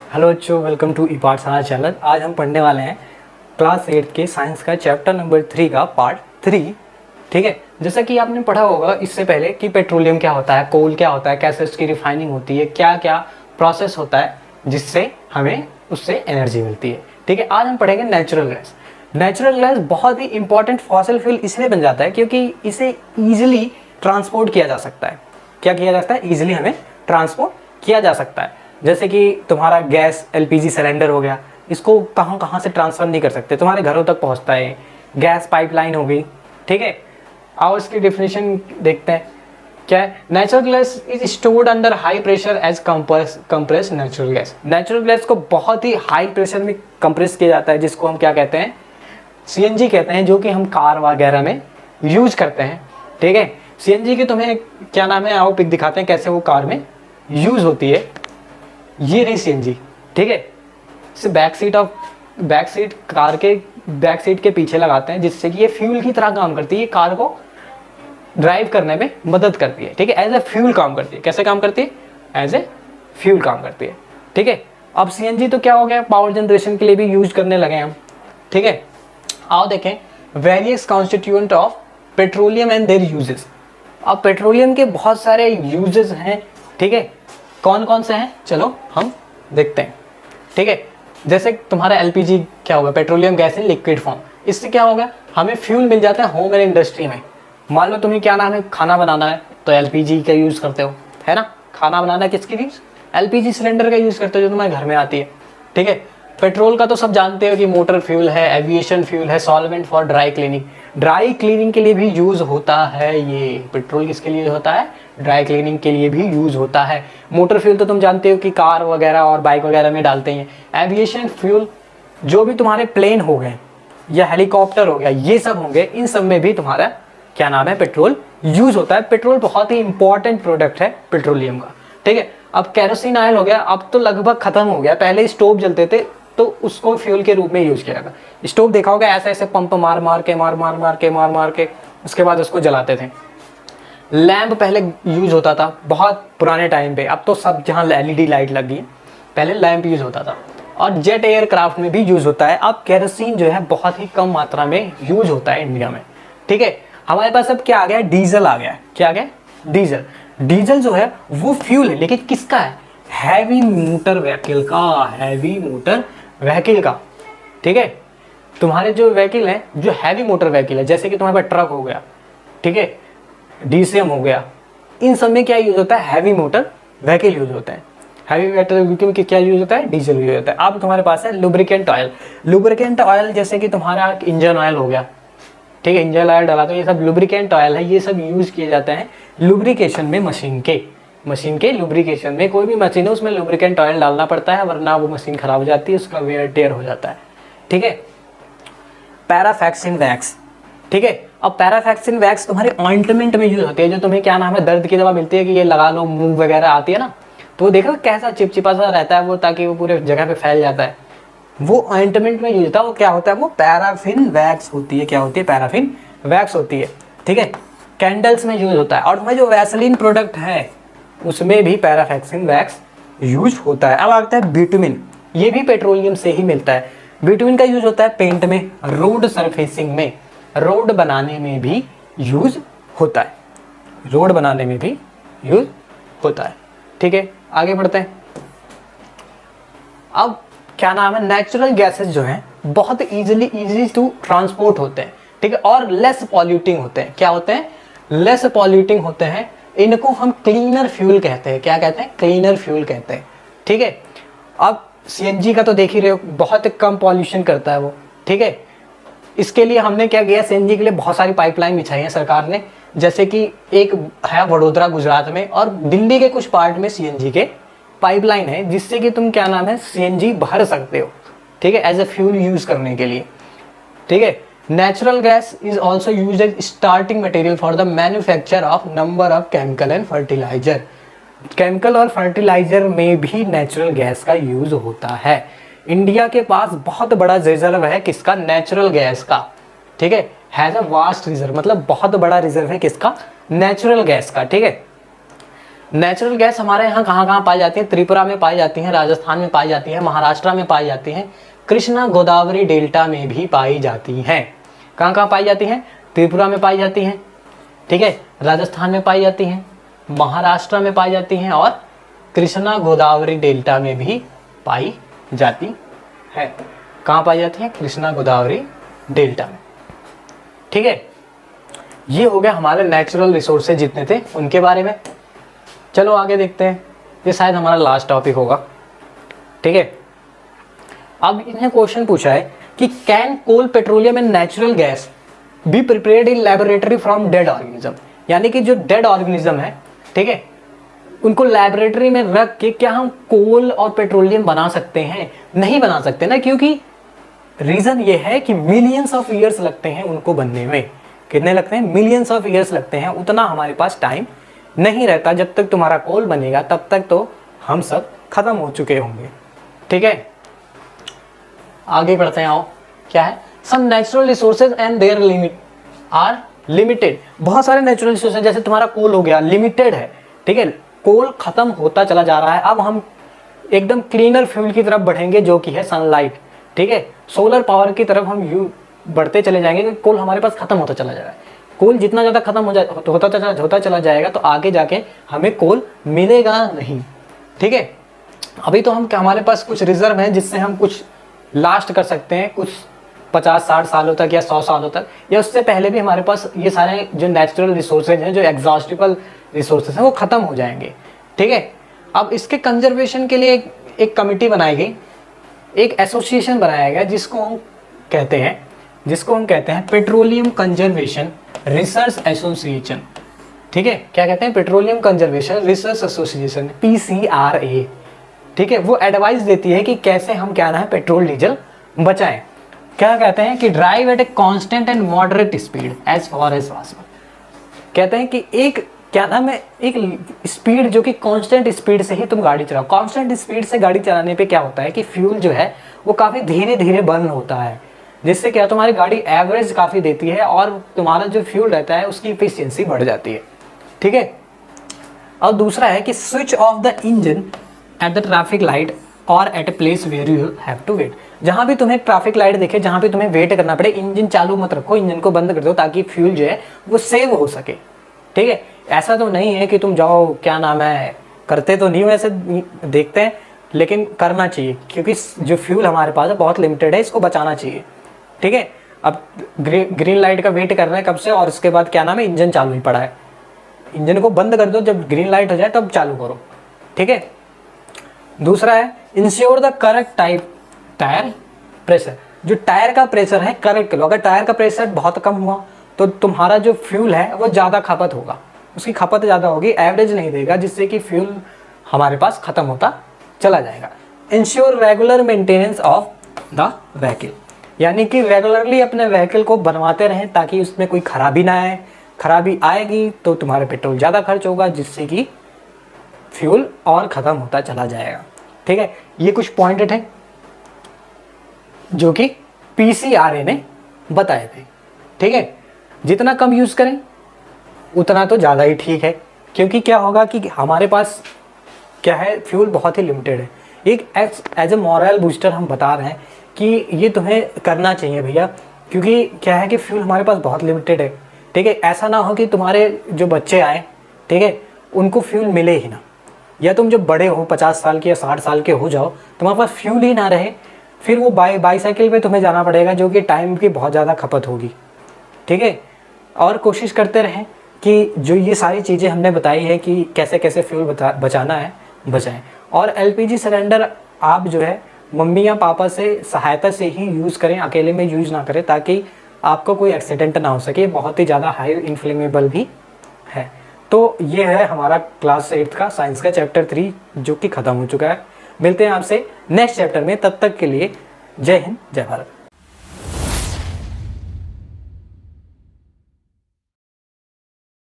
Hello बच्चों, welcome to ई पाठशाला channel. आज हम पढ़ने वाले हैं क्लास 8 के साइंस का चैप्टर नंबर 3 का पार्ट 3। ठीक है, जैसा कि आपने पढ़ा होगा इससे पहले कि पेट्रोलियम क्या होता है, कोल क्या होता है, कैसे उसकी रिफाइनिंग होती है, क्या क्या प्रोसेस होता है जिससे हमें उससे एनर्जी मिलती है। ठीक है, आज हम पढ़ेंगे नेचुरल गैस। नेचुरल गैस बहुत ही इंपॉर्टेंट फॉसिल फ्यूल इसलिए बन जाता है क्योंकि इसे ईजिली ट्रांसपोर्ट किया जा सकता है। क्या किया जा सकता है? ईजिली हमें ट्रांसपोर्ट किया जा सकता है। जैसे कि तुम्हारा गैस एलपीजी सिलेंडर हो गया, इसको कहाँ कहाँ से ट्रांसफ़र नहीं कर सकते, तुम्हारे घरों तक पहुँचता है। गैस पाइपलाइन हो गई। ठीक है, आओ इसकी डिफिनेशन देखते हैं। क्या है? Natural gas is stored under high pressure as compress natural gas. Natural gas को बहुत ही हाई प्रेशर में कंप्रेस किया जाता है, जिसको हम क्या कहते हैं? सीएनजी कहते हैं, जो कि हम कार वगैरह में यूज करते हैं। ठीक है, सीएनजी की तुम्हें क्या नाम है, आओ पिक दिखाते हैं कैसे वो कार में यूज होती है। ये रही सीएनजी। ठीक है, इसे बैक सीट कार के बैक सीट के पीछे लगाते हैं, जिससे कि ये फ्यूल की तरह काम करती है। ये कार को ड्राइव करने में मदद करती है। ठीक है, एज ए फ्यूल काम करती है। कैसे काम करती है? एज ए फ्यूल काम करती है। ठीक है, अब सीएनजी तो क्या हो गया, पावर जनरेशन के लिए भी यूज करने लगे हम। ठीक है, आओ देखें various constituent of petroleum and there uses. अब पेट्रोलियम के बहुत सारे यूजेस हैं। ठीक है, कौन कौन से हैं चलो हम देखते हैं। ठीक है, जैसे तुम्हारा एलपीजी क्या होगा, petroleum gas in liquid form. इससे क्या होगा, हमें फ्यूल मिल जाता है होम एंड इंडस्ट्री में। मान लो तुम्हें क्या नाम है, खाना बनाना है तो एलपीजी का यूज़ करते हो, है ना। खाना बनाना किसकी यूज़? एलपीजी सिलेंडर का यूज़ करते हो, जो तुम्हारे घर में आती है। ठीक है, पेट्रोल का तो सब जानते हो कि मोटर फ्यूल है, एविएशन फ्यूल है, solvent for dry cleaning. Dry cleaning के लिए भी यूज़ होता है। ये पेट्रोल किसके लिए होता है? ड्राई क्लीनिंग के लिए भी यूज़ होता है। मोटर फ्यूल तो तुम जानते हो कि कार वगैरह और बाइक वगैरह में डालते हैं। एविएशन फ्यूल जो भी तुम्हारे प्लेन हो गए या हेलीकॉप्टर हो गया, ये सब होंगे, इन सब में भी तुम्हारा क्या नाम है, पेट्रोल यूज़ होता है। पेट्रोल बहुत ही इंपॉर्टेंट प्रोडक्ट है पेट्रोलियम का। ठीक है, अब कैरोसिन ऑयल हो गया, अब तो लगभग खत्म हो गया। पहले स्टोव जलते थे तो उसको फ्यूल के रूप में यूज किया जाता। स्टोव देखा होगा, ऐसे ऐसे पंप मार मार के उसके बाद उसको जलाते थे। लैंप पहले यूज होता था बहुत पुराने टाइम पे, अब तो सब जहाँ एलईडी लाइट लग गई, पहले लैंप यूज होता था। और जेट एयरक्राफ्ट में भी यूज होता है। अब केरोसिन जो है बहुत ही कम मात्रा में यूज होता है इंडिया में। ठीक है, हमारे पास अब क्या आ गया, डीजल आ गया। क्या आ गया? डीजल। डीजल जो है वो फ्यूल है, लेकिन किसका है? हैवी मोटर व्हीकल का। हैवी मोटर व्हीकल का। ठीक है, तुम्हारे जो व्हीकल है, जो हैवी मोटर व्हीकल है, जैसे कि तुम्हारे पास ट्रक हो गया, ठीक है, डीसीएम हो गया, इन सब में क्या यूज होता है? हैवी मोटर व्हीकल यूज होता है। हैवी मोटर व्हीकल में क्या यूज होता है? डीजल यूज होता है। अब तुम्हारे पास है लुब्रिकेंट ऑयल। लुब्रिकेंट ऑयल जैसे कि तुम्हारा इंजन ऑयल हो गया, ठीक है, इंजन ऑयल डाला तो ये सब लुब्रिकेंट ऑयल है। ये सब यूज किए जाते हैं लुब्रिकेशन में, मशीन के लुब्रिकेशन में। कोई भी मशीन है उसमें लुब्रिकेंट ऑयल डालना पड़ता है, वरना वो मशीन खराब हो जाती है, उसका वेयर टेयर हो जाता है। ठीक है, पैराफैक्सिन वैक्स। ठीक है, अब पैराफैक्सिन वैक्स तुम्हारे ऑइंटमेंट में यूज होती है। जो तुम्हें क्या नाम है, दर्द की दवा मिलती है कि ये लगा लो, मूव वगैरह आती है ना, तो देखो कैसा चिपचिपा सा रहता है वो, ताकि वो पूरे जगह पे फैल जाता है। वो ऑइंटमेंट में यूज होता है। वो क्या होता है? वो पैराफिन वैक्स होती है। क्या होती है? पैराफिन वैक्स होती है। ठीक है, कैंडल्स में यूज होता है। और तुम्हें जो वैसलीन प्रोडक्ट है उसमें भी पैराफैक्सिन वैक्स यूज होता है। अब आता है बिटुमिन। ये भी पेट्रोलियम से ही मिलता है। बिटुमिन का यूज होता है पेंट में, रोड सरफेसिंग में, रोड बनाने में भी यूज होता है। रोड बनाने में भी यूज होता है। ठीक है, आगे बढ़ते हैं। अब क्या नाम है, नेचुरल गैसेस जो हैं बहुत इजी टू ट्रांसपोर्ट होते हैं। ठीक है, और लेस पॉल्यूटिंग होते हैं। क्या होते हैं? लेस पॉल्यूटिंग होते हैं। इनको हम क्लीनर फ्यूल कहते हैं। क्या कहते हैं? क्लीनर फ्यूल कहते हैं। ठीक है, अब सीएनजी का तो देख ही रहे हो, बहुत कम पॉल्यूशन करता है वो। ठीक है, इसके लिए हमने क्या किया, सीएनजी के लिए बहुत सारी पाइपलाइन बिछाई है सरकार ने। जैसे कि एक है वडोदरा गुजरात में, और दिल्ली के कुछ पार्ट में सीएनजी के पाइपलाइन है, जिससे कि तुम क्या नाम है, सीएनजी भर सकते हो। ठीक है, एज ए फ्यूल यूज करने के लिए। ठीक है, natural gas is also use as starting material for the manufacture of number of chemical and fertiliser. Chemical और फर्टिलाइजर में भी नेचुरल गैस का यूज होता है। इंडिया के पास बहुत बड़ा रिजर्व है किसका? नेचुरल गैस का। ठीक है, हैज अ वास्ट रिजर्व, मतलब बहुत बड़ा रिजर्व है किसका? नेचुरल गैस का। ठीक है, नेचुरल गैस हमारे यहाँ कहाँ कहाँ पाई जाती है? त्रिपुरा में पाई जाती है, राजस्थान में पाई जाती है, महाराष्ट्र में पाई जाती है, कृष्णा गोदावरी डेल्टा में भी पाई जाती हैं। कहाँ कहाँ पाई जाती हैं? त्रिपुरा में पाई जाती हैं, ठीक है, राजस्थान में पाई जाती हैं, महाराष्ट्र में पाई जाती हैं और कृष्णा गोदावरी डेल्टा में भी पाई जाती है। कहाँ पाई जाती है? कृष्णा गोदावरी डेल्टा में, ठीक है। ये हो गया हमारे नेचुरल रिसोर्सेज जितने थे उनके बारे में। चलो आगे देखते हैं, ये शायद हमारा लास्ट टॉपिक होगा, ठीक है। अब इन्हें क्वेश्चन पूछा है कि can coal, petroleum and natural gas be prepared in laboratory from dead organism, यानी कि जो डेड ऑर्गेनिज्म है, ठीक है, उनको लैबोरेटरी में रख के क्या हम कोल और पेट्रोलियम बना सकते हैं? नहीं बना सकते ना, क्योंकि रीजन ये है कि मिलियंस ऑफ ईयर्स लगते हैं उनको बनने में। कितने लगते हैं? मिलियंस ऑफ ईयर्स लगते हैं। उतना हमारे पास टाइम नहीं रहता। जब तक तुम्हारा कोल बनेगा तब तक तो हम सब खत्म हो चुके होंगे, ठीक है। आगे बढ़ते हैं, आओ। क्या है? Some natural resources and their limit are limited. बहुत सारे नेचुरल रिसोर्सेज, जैसे तुम्हारा कोल हो गया, लिमिटेड है, ठीक है, कोल खत्म होता चला जा रहा है। अब हम एकदम क्लीनर फ्यूल की तरफ बढ़ेंगे जो कि है सनलाइट, ठीक है, सोलर पावर की तरफ हम बढ़ते चले जाएंगे, क्योंकि कोल हमारे पास खत्म होता चला जा रहा है। कोल जितना ज़्यादा खत्म होता चला जाएगा तो आगे जाके हमें कोल मिलेगा नहीं, ठीक है। अभी तो हम हमारे पास कुछ रिजर्व है जिससे हम कुछ लास्ट कर सकते हैं, कुछ 50-60 सालों तक या 100 सालों तक, या उससे पहले भी हमारे पास ये सारे जो नेचुरल रिसोर्सेज हैं, जो एग्जॉस्टिबल रिसोर्सेज हैं, वो ख़त्म हो जाएंगे, ठीक है। अब इसके कंजर्वेशन के लिए एक कमिटी बनाई गई, एक एसोसिएशन बनाया गया जिसको हम कहते हैं पेट्रोलियम कंजर्वेशन रिसर्च एसोसिएशन, ठीक है। क्या कहते हैं? Petroleum conservation research association, PCRA, ठीक है। वो एडवाइस देती है कि कैसे हम क्या ना है पेट्रोल डीजल बचाएं। क्या कहते हैं कि drive at a constant and moderate speed as far as possible. कहते हैं कि एक क्या नाम है, एक स्पीड जो कि कांस्टेंट स्पीड से ही तुम गाड़ी चलाओ। कांस्टेंट स्पीड से गाड़ी चलाने पे क्या होता है कि फ्यूल जो है वो काफ़ी धीरे धीरे बर्न होता है, जिससे क्या तुम्हारी गाड़ी एवरेज काफ़ी देती है और तुम्हारा जो फ्यूल रहता है उसकी इफिशियंसी बढ़ जाती है, ठीक है। और दूसरा है कि switch off the engine at the traffic light और at a place where you have to wait. जहाँ भी तुम्हें ट्रैफिक लाइट दिखे, जहाँ भी तुम्हें वेट करना पड़े, इंजन चालू मत रखो, इंजन को बंद कर दो ताकि फ्यूल जो है वो सेव हो सके, ठीक है। ऐसा तो नहीं है कि तुम जाओ, क्या नाम है, करते तो नहीं वैसे देखते हैं, लेकिन करना चाहिए क्योंकि जो फ्यूल हमारे पास है बहुत लिमिटेड है, इसको बचाना चाहिए, ठीक है। अब ग्रीन लाइट का वेट कर रहे हैं कब से, और इसके बाद क्या नाम है, इंजन चालू ही पड़ा है, इंजन को बंद कर दो, जब ग्रीन लाइट हो जाए तब चालू करो, ठीक है। दूसरा है ensure the correct tyre pressure. जो टायर का प्रेशर है करेक्ट करो। अगर टायर का प्रेशर बहुत कम हुआ तो तुम्हारा जो फ्यूल है वो ज़्यादा खपत होगा, उसकी खपत ज़्यादा होगी, एवरेज नहीं देगा, जिससे कि फ्यूल हमारे पास ख़त्म होता चला जाएगा। Ensure regular maintenance of the vehicle, यानी कि रेगुलरली अपने व्हीकल को बनवाते रहें ताकि उसमें कोई खराबी ना आए। खराबी आएगी तो तुम्हारा पेट्रोल ज़्यादा खर्च होगा, जिससे कि फ्यूल और ख़त्म होता चला जाएगा, ठीक है। ये कुछ पॉइंट थे जो कि PCRA ने बताए थे, ठीक है। जितना कम यूज़ करें उतना तो ज़्यादा ही ठीक है, क्योंकि क्या होगा कि हमारे पास क्या है, फ्यूल बहुत ही लिमिटेड है। एक एज ए मॉरल बूस्टर हम बता रहे हैं कि ये तुम्हें करना चाहिए भैया, क्योंकि क्या है कि फ्यूल हमारे पास बहुत लिमिटेड है, ठीक है। ऐसा ना हो कि तुम्हारे जो बच्चे आए, ठीक है, उनको फ्यूल मिले ही ना, या तुम जब बड़े हो 50 साल के या 60 साल के हो जाओ, तुम्हारे पास फ्यूल ही ना रहे, फिर वो बाईसाइकिल पे तुम्हें जाना पड़ेगा, जो कि टाइम की बहुत ज़्यादा खपत होगी, ठीक है। और कोशिश करते रहें कि जो ये सारी चीज़ें हमने बताई है कि कैसे कैसे फ्यूल बचाना है, बचाएं। और LPG सिलेंडर आप जो है मम्मी या पापा से सहायता से ही यूज़ करें, अकेले में यूज़ ना करें, ताकि आपको कोई एक्सीडेंट ना हो सके। बहुत ही ज़्यादा हाई इन्फ्लेमेबल भी है। तो ये है हमारा क्लास 8 का साइंस का चैप्टर 3 जो कि ख़त्म हो चुका है। मिलते हैं आपसे नेक्स्ट चैप्टर में, तब तक के लिए जय हिंद, जय भारत।